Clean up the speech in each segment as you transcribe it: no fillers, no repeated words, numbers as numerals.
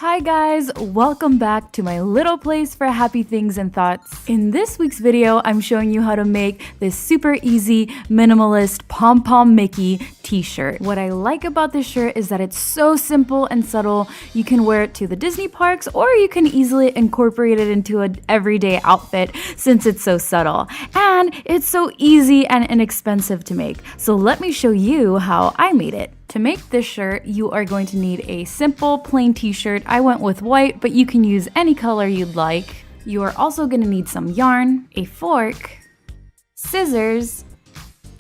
Hi guys, welcome back to my little place for happy things and thoughts. In this week's video, I'm showing you how to make this super easy, minimalist Pom Pom Mickey t-shirt. What I like about this shirt is that it's so simple and subtle. You can wear it to the Disney parks or you can easily incorporate it into an everyday outfit since it's so subtle. And it's so easy and inexpensive to make. So let me show you how I made it. To make this shirt, you are going to need a simple plain t-shirt. I went with white, but you can use any color you'd like. You are also going to need some yarn, a fork, scissors,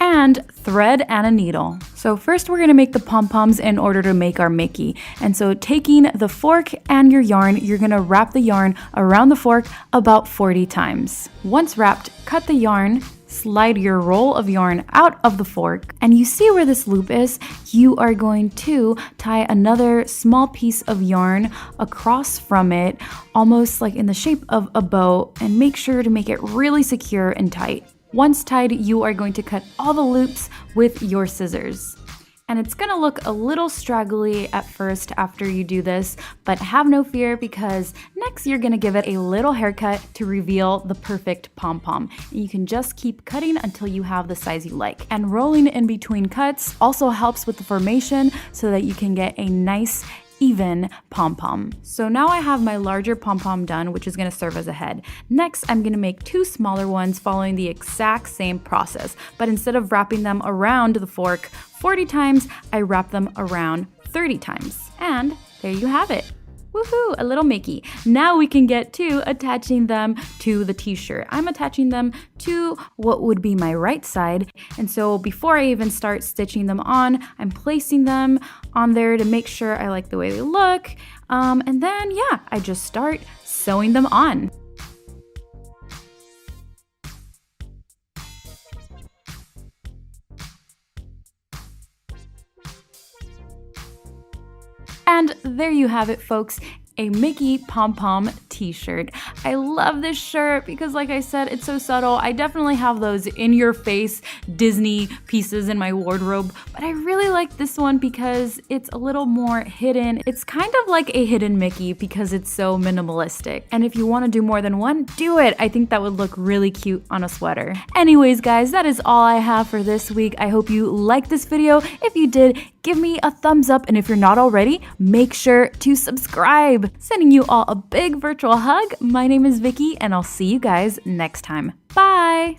and thread and a needle. So first we're going to make the pom-poms in order to make our Mickey. And so taking the fork and your yarn, you're going to wrap the yarn around the fork about 40 times. Once wrapped, cut the yarn, slide your roll of yarn out of the fork, and you see where this loop is? You are going to tie another small piece of yarn across from it, almost like in the shape of a bow, and make sure to make it really secure and tight. Once tied, you are going to cut all the loops with your scissors. And it's gonna look a little straggly at first after you do this, but have no fear because next you're gonna give it a little haircut to reveal the perfect pom-pom. And you can just keep cutting until you have the size you like. And rolling in between cuts also helps with the formation so that you can get a nice even pom-pom. So now I have my larger pom-pom done, which is gonna serve as a head. Next, I'm gonna make two smaller ones following the exact same process, but instead of wrapping them around the fork 40 times, I wrap them around 30 times. And there you have it. Woohoo, a little Mickey. Now we can get to attaching them to the t-shirt. I'm attaching them to what would be my right side. And so before I even start stitching them on, I'm placing them on there to make sure I like the way they look. And then, yeah, I just start sewing them on. And there you have it, folks, a Mickey Pom Pom t-shirt. I love this shirt because, like I said, it's so subtle. I definitely have those in-your-face Disney pieces in my wardrobe, but I really like this one because it's a little more hidden. It's kind of like a hidden Mickey because it's so minimalistic. And if you want to do more than one, do it. I think that would look really cute on a sweater. Anyways, guys, that is all I have for this week. I hope you liked this video. If you did, give me a thumbs up, and if you're not already, make sure to subscribe. Sending you all a big virtual hug. My name is Vicky, and I'll see you guys next time. Bye!